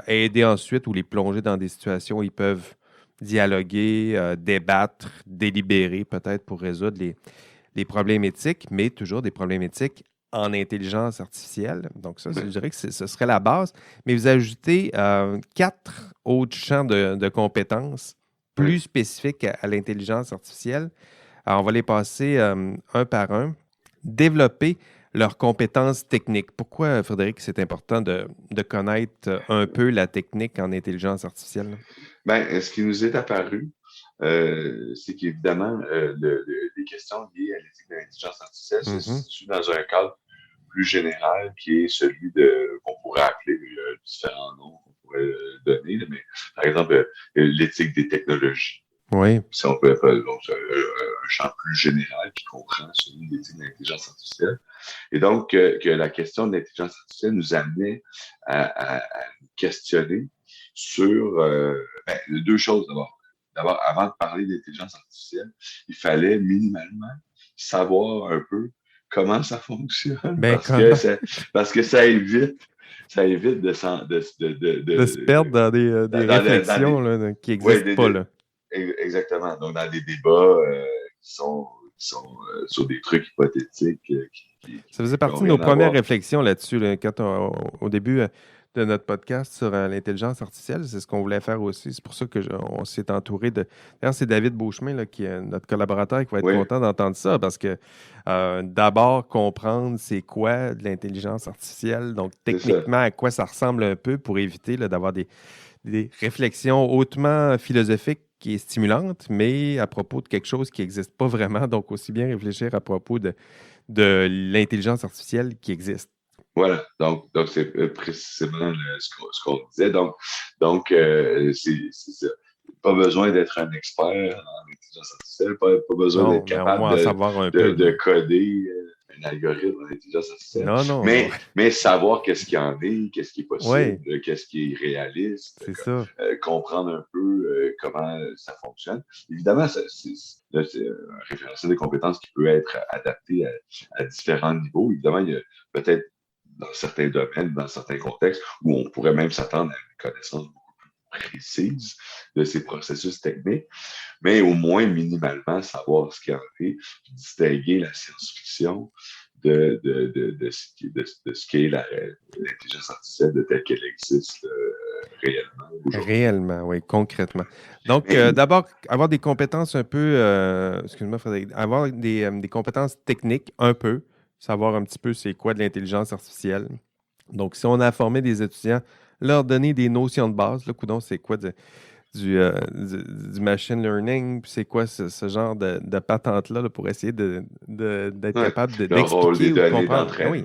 aider ensuite ou les plonger dans des situations où ils peuvent dialoguer, débattre, délibérer peut-être pour résoudre les problèmes éthiques, mais toujours des problèmes éthiques en intelligence artificielle. Donc ça, je dirais que ce serait la base. Mais vous ajoutez 4 autres champs de compétences plus spécifiques à l'intelligence artificielle. Alors, on va les passer un par un. Développer leurs compétences techniques. Pourquoi, Frédéric, c'est important de connaître un peu la technique en intelligence artificielle? Ben, ce qui nous est apparu, c'est qu'évidemment, les questions liées à l'éthique de l'intelligence artificielle se situent dans un cadre plus général qui est celui qu'on pourrait appeler différents noms qu'on pourrait donner, là, mais par exemple, l'éthique des technologies. Oui. Si on peut appeler donc, un champ plus général qui comprend celui de l'éthique de l'intelligence artificielle. Et donc, que la question de l'intelligence artificielle nous amenait à nous questionner sur deux choses d'abord. D'abord, avant de parler d'intelligence artificielle, il fallait minimalement savoir un peu comment ça fonctionne, parce que ça évite de se perdre dans des réflexions là, qui n'existent pas. Là. Exactement. Donc, dans des débats qui sont sur des trucs hypothétiques. Ça faisait partie de nos premières réflexions là-dessus, là, quand au début de notre podcast sur l'intelligence artificielle. C'est ce qu'on voulait faire aussi. C'est pour ça qu'on s'est entouré de... D'ailleurs, c'est David Beauchemin, là, qui est notre collaborateur, qui va être content d'entendre ça, parce que d'abord, comprendre c'est quoi de l'intelligence artificielle, donc techniquement, à quoi ça ressemble un peu pour éviter là, d'avoir des réflexions hautement philosophiques qui est stimulante, mais à propos de quelque chose qui n'existe pas vraiment. Donc, aussi bien réfléchir à propos de l'intelligence artificielle qui existe. Voilà, donc c'est précisément ce qu'on disait. Donc c'est ça. Pas besoin d'être un expert en intelligence artificielle, pas besoin d'être capable de coder un algorithme en intelligence artificielle. Mais savoir qu'est-ce qu'il y en est, qu'est-ce qui est possible, qu'est-ce qui est réaliste, comprendre un peu comment ça fonctionne. Évidemment, c'est un référentiel de compétences qui peut être adapté à différents niveaux. Évidemment, il y a peut-être dans certains domaines, dans certains contextes, où on pourrait même s'attendre à une connaissance beaucoup plus précise de ces processus techniques, mais au moins minimalement savoir ce qu'il y en est, puis distinguer la science-fiction de ce qu'est l'intelligence artificielle de telle qu'elle existe réellement aujourd'hui. Réellement, oui, concrètement. Donc, d'abord, avoir des compétences un peu, excuse-moi Frédéric, avoir des compétences techniques un peu, savoir un petit peu c'est quoi de l'intelligence artificielle. Donc, si on a formé des étudiants, leur donner des notions de base, là, coudonc, c'est quoi du machine learning, puis c'est quoi ce genre de patente-là là, pour essayer d'être capable d'expliquer ou de comprendre. Oui,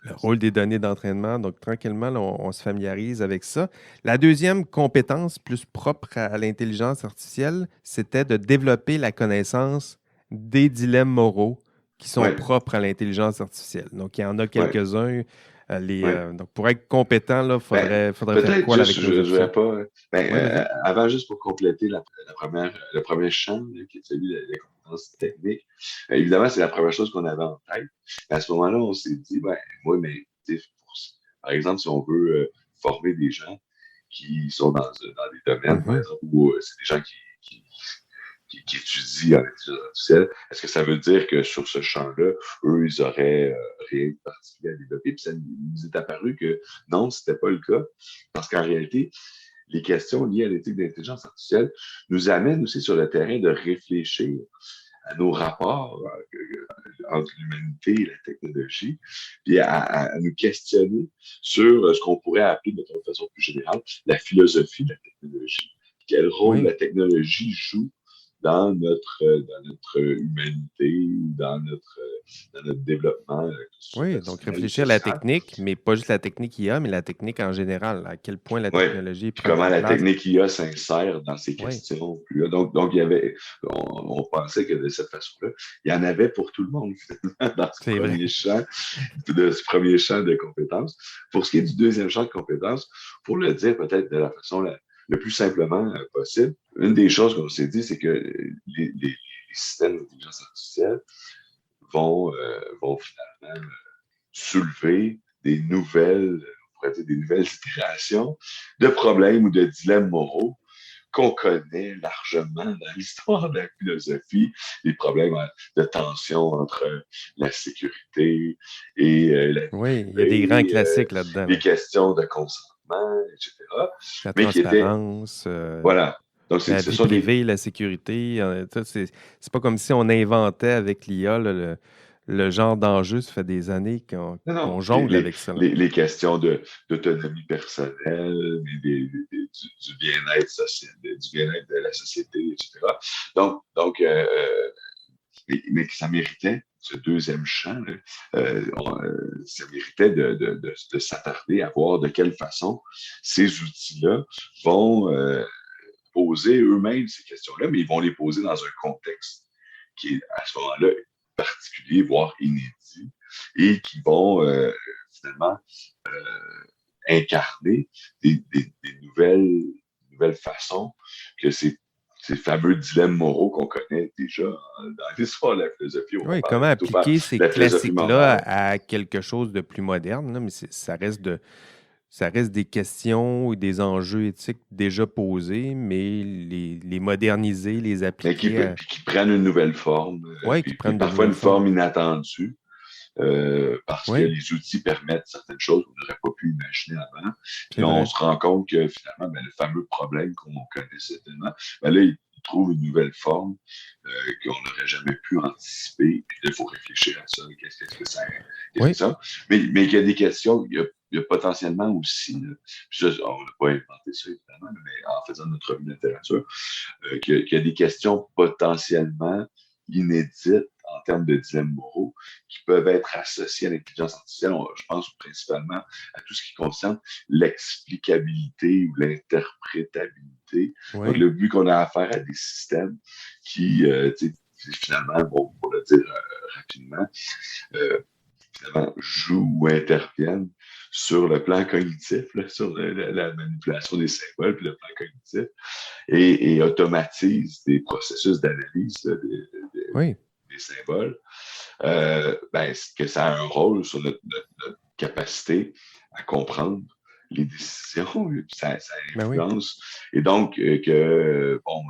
le rôle des données d'entraînement. Donc, tranquillement, là, on se familiarise avec ça. La deuxième compétence plus propre à l'intelligence artificielle, c'était de développer la connaissance des dilemmes moraux qui sont propres à l'intelligence artificielle. Donc, il y en a quelques-uns. Donc, pour être compétent, il faudrait faire quoi avec nos étudiants? Avant, juste pour compléter le premier champ, qui est celui des compétences techniques, évidemment, c'est la première chose qu'on avait en tête. À ce moment-là, on s'est dit, par exemple, si on veut former des gens qui sont dans des domaines, par exemple, où c'est des gens qui étudient en intelligence artificielle, est-ce que ça veut dire que sur ce champ-là, eux, ils auraient rien de particulier à développer? Puis ça nous est apparu que non, c'était pas le cas, parce qu'en réalité, les questions liées à l'éthique d'intelligence artificielle nous amènent aussi sur le terrain de réfléchir à nos rapports entre l'humanité et la technologie, puis à nous questionner sur ce qu'on pourrait appeler, de façon plus générale, la philosophie de la technologie. Quel rôle Oui. la technologie joue dans notre humanité, dans notre développement, que ce soit Oui, donc personnel ou réfléchir à la social. technique, mais pas juste la technique IA, mais la technique en général. À quel point la Oui. technologie Puis prend comment une la place. technique IA s'insère dans ces Oui, questions. Puis là, donc, il y avait, on pensait que de cette façon-là, il y en avait pour tout le monde, finalement, c'est vrai. de ce premier champ de compétences. Pour ce qui est du deuxième champ de compétences, pour le dire peut-être de la façon le plus simplement possible, une des choses qu'on s'est dit, c'est que les systèmes d'intelligence artificielle vont finalement soulever on pourrait dire des nouvelles itérations de problèmes ou de dilemmes moraux qu'on connaît largement dans l'histoire de la philosophie, les problèmes de tension entre la sécurité et la Oui, il y a des grands liberté, classiques là-dedans, les là. questions de consentement, etc. La Mais qui étaient, transparence, voilà. Donc, la ce vie sont des, privée, la sécurité. Ça, c'est pas comme si on inventait avec l'IA là, le genre d'enjeu. Ça fait des années non, non, qu'on jongle avec ça, là. les questions d'autonomie personnelle, du bien-être social, du bien-être de la société, etc. Mais que ça méritait, ce deuxième champ, là, ça méritait de s'attarder à voir de quelle façon ces outils-là vont poser eux-mêmes ces questions-là, mais ils vont les poser dans un contexte qui est à ce moment-là particulier, voire inédit, et qui vont finalement incarner des nouvelles façons que ces fameux dilemmes moraux qu'on connaît déjà dans l'histoire de la philosophie. On va Oui, parler comment plutôt appliquer ces de la philosophie classiques-là morale. à quelque chose de plus moderne, là, mais ça reste des questions ou des enjeux éthiques déjà posés, mais les moderniser, les Mais appliquer à... qui prennent une nouvelle forme, Oui, qui puis prennent de parfois nouvelles une formes. forme inattendue, parce que Oui, les outils permettent certaines choses qu'on n'aurait pas pu imaginer avant. c'est Puis on vrai. se rend compte que finalement, ben, le fameux problème qu'on connaissait tellement, ben là, il trouve une nouvelle forme qu'on n'aurait jamais pu anticiper. Puis là, il faut réfléchir à ça. Qu'est-ce que Oui, ça? Mais qu'il y a des questions, il y a potentiellement aussi, là, puis ça, on n'a pas inventé ça évidemment, mais en faisant notre revue de littérature, qu'il y a des questions potentiellement inédites en termes de dilemmes moraux qui peuvent être associés à l'intelligence artificielle. Je pense principalement à tout ce qui concerne l'explicabilité ou l'interprétabilité. Donc, oui. le but qu'on a affaire à des systèmes qui, finalement, bon, pour le dire rapidement, euh, finalement, jouent ou interviennent sur le plan cognitif, là, sur la manipulation des symboles, puis le plan cognitif, et automatisent des processus d'analyse Oui. des symboles, ben, que ça a un rôle sur notre capacité à comprendre les décisions, et puis ça Ben oui. influence. Et donc, bon,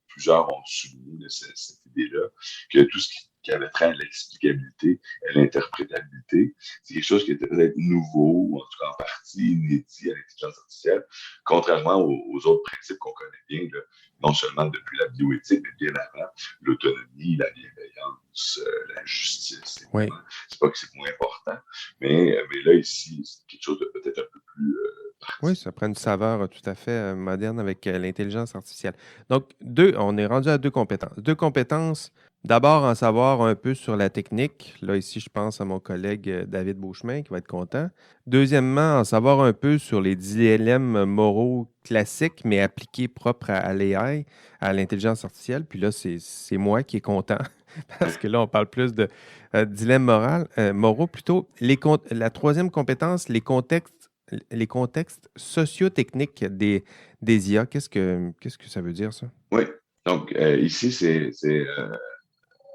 plusieurs ont souligné cette idée-là, que tout ce qui avait trait à l'explicabilité, à l'interprétabilité, c'est quelque chose qui était peut-être nouveau, ou en tout cas en partie inédit à l'intelligence artificielle, contrairement aux autres principes qu'on connaît bien, là, non seulement depuis la bioéthique, mais bien avant, l'autonomie, la bienveillance, la justice, Oui. évidemment. C'est pas que c'est moins important, mais là, ici, c'est quelque chose de peut-être un peu plus Oui, particulier. ça prend une saveur tout à fait moderne avec l'intelligence artificielle. Donc, on est rendu à deux compétences. Deux compétences, d'abord en savoir un peu sur la technique. Là, ici, je pense à mon collègue David Beauchemin qui va être content. Deuxièmement, en savoir un peu sur les dilemmes moraux classiques, mais appliqués propres à l'AI, à l'intelligence artificielle. Puis là, c'est moi qui est content parce que là, on parle plus de dilemmes moraux plutôt. La troisième compétence, les contextes sociotechniques des IA. Qu'est-ce que ça veut dire, ça? Oui. Donc, ici, c'est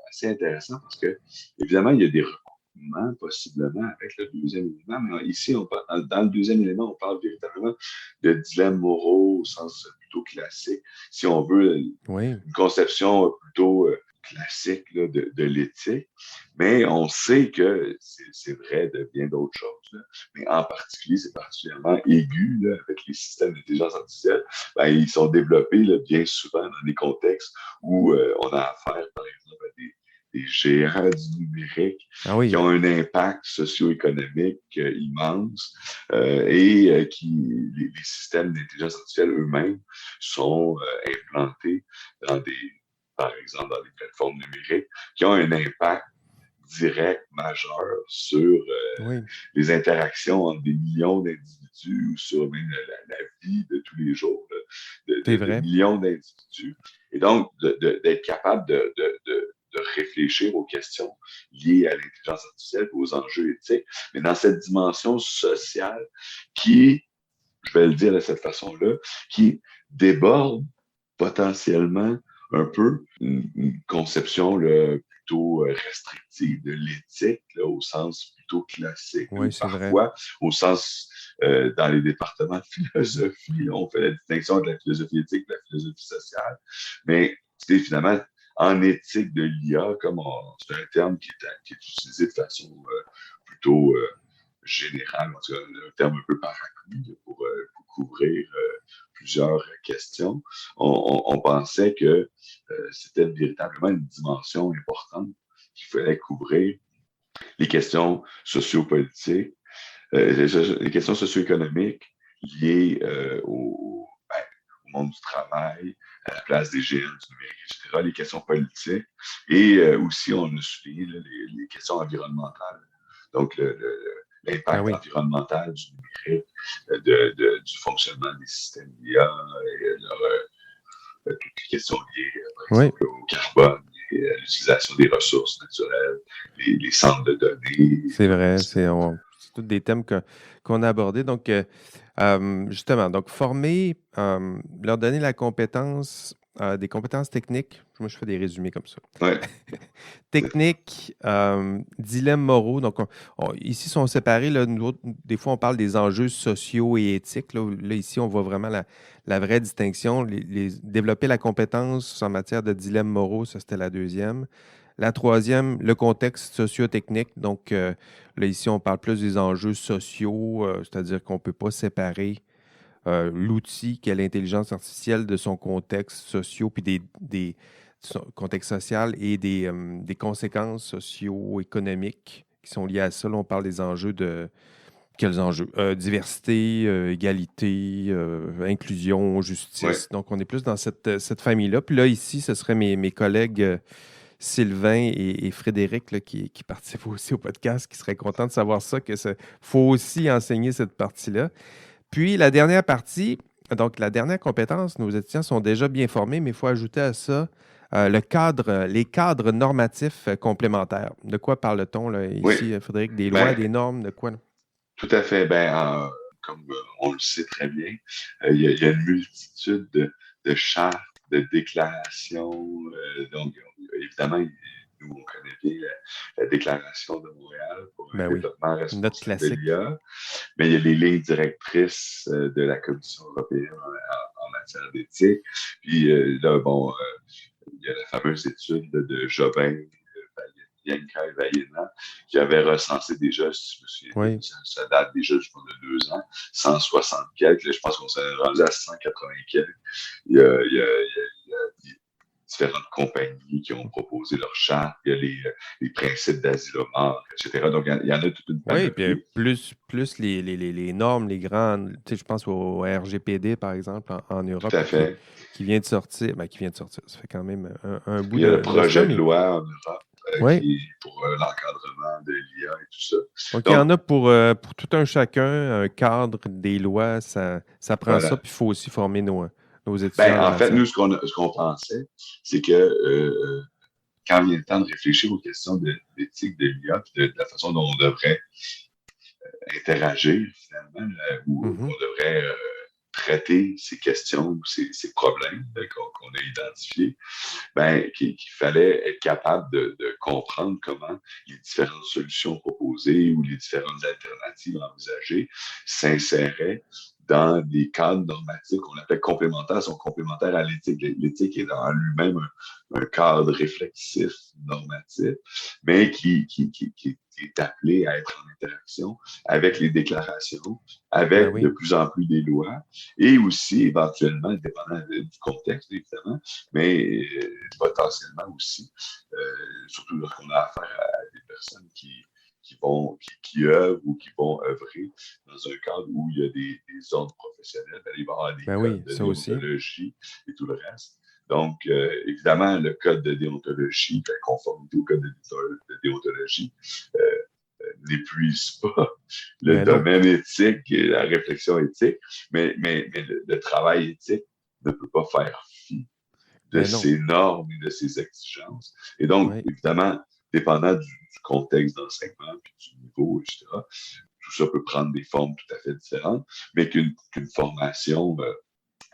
assez intéressant parce que, évidemment, il y a des recoupements possiblement avec le deuxième élément, mais ici, dans le deuxième élément, on parle véritablement de dilemmes moraux au sens plutôt classique. Si on veut, Oui, une conception plutôt classique là, de l'éthique, mais on sait que c'est vrai de bien d'autres choses. Là. Mais en particulier, c'est particulièrement aigu là, avec les systèmes d'intelligence artificielle. Ben, ils sont développés là, bien souvent dans des contextes où on a affaire, par exemple, à des géants du numérique ah qui oui, ont un impact socio-économique immense et les systèmes d'intelligence artificielle eux-mêmes sont implantés dans par exemple, dans des plateformes numériques qui ont un impact direct majeur sur oui, les interactions entre des millions d'individus ou sur même la vie de tous les jours c'est de vrai. millions d'individus. Et donc, d'être capable de réfléchir aux questions liées à l'intelligence artificielle, aux enjeux éthiques, mais dans cette dimension sociale qui, je vais le dire de cette façon-là, qui déborde potentiellement un peu une conception là, plutôt restrictive de l'éthique là, au sens plutôt classique Oui, ou c'est vrai. parfois au sens dans les départements de philosophie, là, on fait la distinction entre la philosophie éthique et la philosophie sociale, mais c'est finalement en éthique de l'IA, c'est un terme qui est utilisé de façon plutôt générale, en tout cas un terme un peu parapluie pour couvrir plusieurs questions. On pensait que c'était véritablement une dimension importante qu'il fallait couvrir les questions sociopolitiques, les questions socio-économiques liées au monde du travail, à la place des géants du numérique, etc., les questions politiques, et aussi, on a souligné là, les questions environnementales. Donc, Ah l'impact oui, environnemental du numérique, du fonctionnement des systèmes d'IA, et toutes les questions liées, par oui, exemple, au carbone, et à l'utilisation des ressources naturelles, les centres de données, c'est vrai. etc. C'est tous des thèmes qu'on a abordés. Donc, justement, donc former, leur donner la compétence, des compétences techniques. Moi, je fais des résumés comme ça. Ouais, Techniques, dilemmes moraux. Donc, ici, sont séparés. Là, nous autres, des fois, on parle des enjeux sociaux et éthiques. Là, ici, on voit vraiment la vraie distinction. Développer la compétence en matière de dilemmes moraux, ça, c'était la deuxième. La troisième, le contexte socio-technique. Donc, là, ici, on parle plus des enjeux sociaux, c'est-à-dire qu'on ne peut pas séparer l'outil qu'est l'intelligence artificielle de son contexte social, puis son contexte social et des conséquences socio-économiques qui sont liées à ça. Là, on parle des enjeux de... Quels enjeux? Diversité, égalité, inclusion, ouais, justice. Donc, on est plus dans cette famille-là. Puis là, ici, ce seraient mes collègues Sylvain et Frédéric là, qui participent aussi au podcast, qui seraient contents de savoir ça, faut aussi enseigner cette partie-là. Puis la dernière partie, donc la dernière compétence, nos étudiants sont déjà bien formés, mais il faut ajouter à ça les cadres normatifs complémentaires. De quoi parle-t-on là, oui. ici, Frédéric? Des lois, Ben, des normes, de quoi? Là? tout à fait. Comme on le sait très bien, il y a une multitude de chartes, de déclarations. Évidemment, nous, on connaît bien la Déclaration de Montréal pour un Ben oui, développement notre responsable de classique. l'IA, mais il y a les lignes directrices de la Commission européenne en matière d'éthique. Puis là, bon, il y a la fameuse étude de Jobin, Bianca et Vallena, qui avait recensé déjà, si je me souviens bien, Oui. ça date déjà, je pense, de 2 ans, 160 quelques. Là, je pense qu'on s'est rendu à 180 quelques. Il y a différentes compagnies qui ont proposé leur charte. Il y a les principes d'Asilomar, etc. Donc, il y en a toute une Oui, puis panoplie. plus les normes, les grandes, tu sais, je pense au RGPD, par exemple, en Tout Europe, à là, fait. qui vient de sortir. Ben, qui vient de sortir. Ça fait quand même un bout Il y a le de cela, projet de mais loi en Europe oui. qui est pour l'encadrement de l'IA et tout ça. Donc, il y en Donc, a pour tout un chacun, un cadre, des lois, ça prend ça, voilà. puis il faut aussi former nos étudiants Ben, en la en fait, matière. nous, ce qu'on pensait, c'est que quand vient le temps de réfléchir aux questions d'éthique de l'IA, de la façon dont on devrait interagir finalement, où Mhm. on devrait traiter ces questions, ces problèmes qu'on a identifiés, ben, qu'il fallait être capable de comprendre comment les différentes solutions proposées ou les différentes alternatives envisagées s'inséraient dans des cadres normatifs qu'on appelle complémentaires, sont complémentaires à l'éthique. L'éthique est en lui-même un cadre réflexif, normatif, mais qui est appelé à être en interaction avec les déclarations, Ben avec de oui. plus en plus des lois, et aussi éventuellement, dépendant du contexte évidemment, mais potentiellement aussi, surtout lorsqu'on a affaire à des personnes qui œuvrent ou qui vont œuvrer dans un cadre où il y a des ordres professionnels. Il va y avoir des Ben codes oui, de ça aussi. déontologie et tout le reste. Donc, évidemment, le code de déontologie, la conformité au code de déontologie, n'épuise pas le Ben non. domaine éthique et la réflexion éthique, mais le travail éthique ne peut pas faire fi de Ben non. ces normes et de ces exigences. Et donc, Oui. évidemment, dépendant du contexte d'enseignement, puis du niveau, etc., tout ça peut prendre des formes tout à fait différentes, mais qu'une formation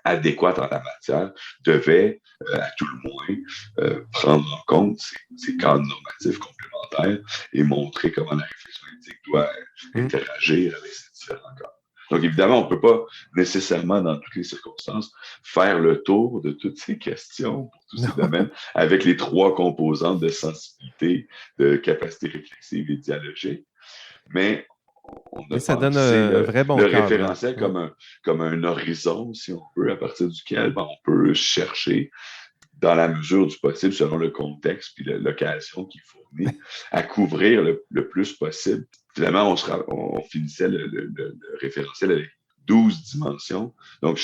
adéquate en la matière devait, à tout le moins, prendre en compte ces cadres normatifs complémentaires et montrer comment la réflexion éthique doit Hum. interagir avec ces différents cadres. Donc, évidemment, on ne peut pas nécessairement, dans toutes les circonstances, faire le tour de toutes ces questions pour tous ces Non. domaines avec les trois composantes de sensibilité, de capacité réflexive et dialogique. Mais on a Mais ça donne pensé un vrai bon le cadre, hein. référentiel Oui. comme un horizon, si on peut, à partir duquel on peut chercher, dans la mesure du possible, selon le contexte puis l'occasion qui fournit, à couvrir le plus possible. Finalement, on finissait le référentiel avec 12 dimensions. Donc,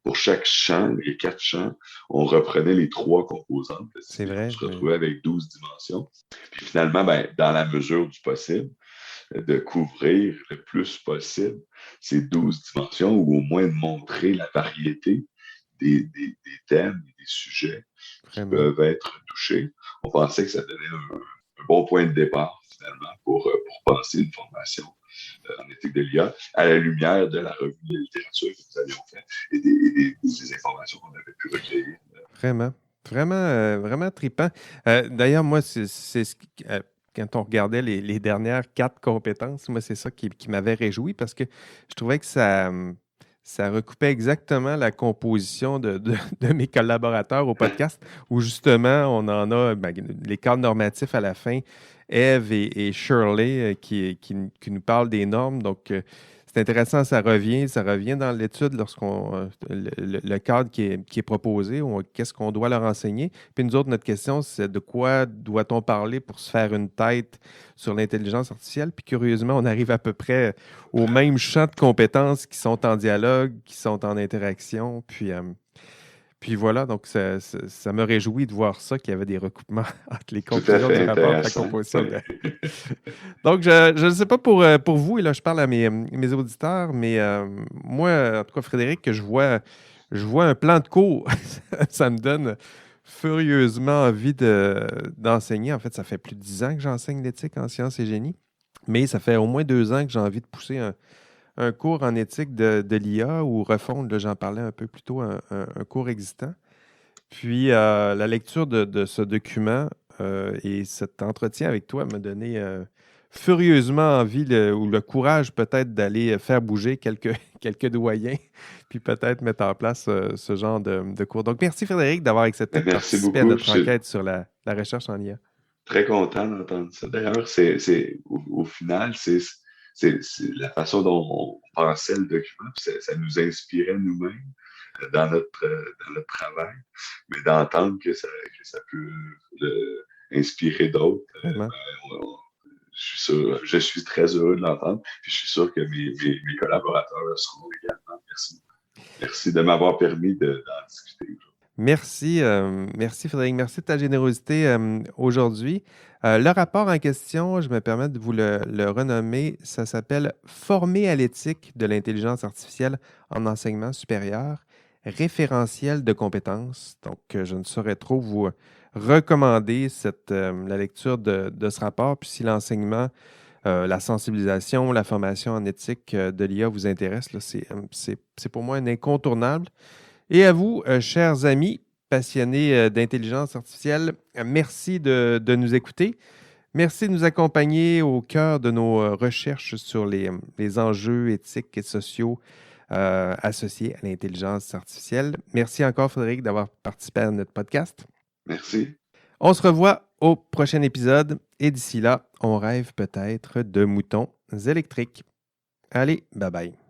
pour chaque champ, les 4 champs, on reprenait les 3 composantes. C'est On vrai. se retrouvait avec 12 dimensions. Puis finalement, dans la mesure du possible, de couvrir le plus possible ces 12 dimensions ou au moins de montrer la variété des thèmes et des sujets qui Vraiment. peuvent être touchés. On pensait que ça donnait un bon point de départ, finalement, pour penser une formation en éthique de l'IA à la lumière de la revue de littérature que nous avions faite et des informations qu'on avait pu recueillir. Vraiment. Vraiment, vraiment trippant. D'ailleurs, moi, c'est ce quand on regardait les dernières 4 compétences, moi, c'est ça qui m'avait réjoui parce que je trouvais que ça recoupait exactement la composition de mes collaborateurs au podcast, où justement, on en a les cadres normatifs à la fin, Eve et Shirley qui nous parlent des normes. Donc, c'est intéressant, ça revient dans l'étude lorsqu'on le cadre qui est proposé, qu'est-ce qu'on doit leur enseigner. Puis nous autres, notre question, c'est de quoi doit-on parler pour se faire une tête sur l'intelligence artificielle? Puis curieusement, on arrive à peu près aux mêmes champs de compétences qui sont en dialogue, qui sont en interaction. Puis voilà, donc ça me réjouit de voir ça, qu'il y avait des recoupements entre les Tout à conclusions du fait rapport et la intéressant. composition. Oui. Donc, je ne sais pas pour vous, et là, je parle à mes auditeurs, mais moi, en tout cas, Frédéric, que je vois un plan de cours. Ça me donne furieusement envie d'enseigner. En fait, ça fait plus de 10 ans que j'enseigne l'éthique en sciences et génie, mais ça fait au moins 2 ans que j'ai envie de pousser un cours en éthique de l'IA ou refondre, là, j'en parlais un peu plus tôt, un cours existant. Puis, la lecture de ce document et cet entretien avec toi m'a donné furieusement envie ou le courage peut-être d'aller faire bouger quelques, quelques doyens, puis peut-être mettre en place ce genre de cours. Donc, merci Frédéric d'avoir accepté de Merci participer à beaucoup. Je notre suis enquête sur la recherche en IA. très content d'entendre ça. D'ailleurs, au final, c'est la façon dont on pensait le document, puis ça nous inspirait nous-mêmes dans notre travail, mais d'entendre que ça peut inspirer d'autres, Vraiment. je suis très heureux de l'entendre, puis je suis sûr que mes collaborateurs le seront également. Merci. Merci de m'avoir permis d'en discuter. Merci, merci Frédéric. Merci de ta générosité aujourd'hui. Le rapport en question, je me permets de vous le renommer, ça s'appelle Former à l'éthique de l'intelligence artificielle en enseignement supérieur, référentiel de compétences. Donc, je ne saurais trop vous recommander la lecture de ce rapport. Puis si l'enseignement, la sensibilisation, la formation en éthique de l'IA vous intéresse, là, c'est pour moi un incontournable. Et à vous, chers amis passionnés d'intelligence artificielle, merci de nous écouter. Merci de nous accompagner au cœur de nos recherches sur les enjeux éthiques et sociaux associés à l'intelligence artificielle. Merci encore, Frédéric, d'avoir participé à notre podcast. Merci. On se revoit au prochain épisode et d'ici là, on rêve peut-être de moutons électriques. Allez, bye bye.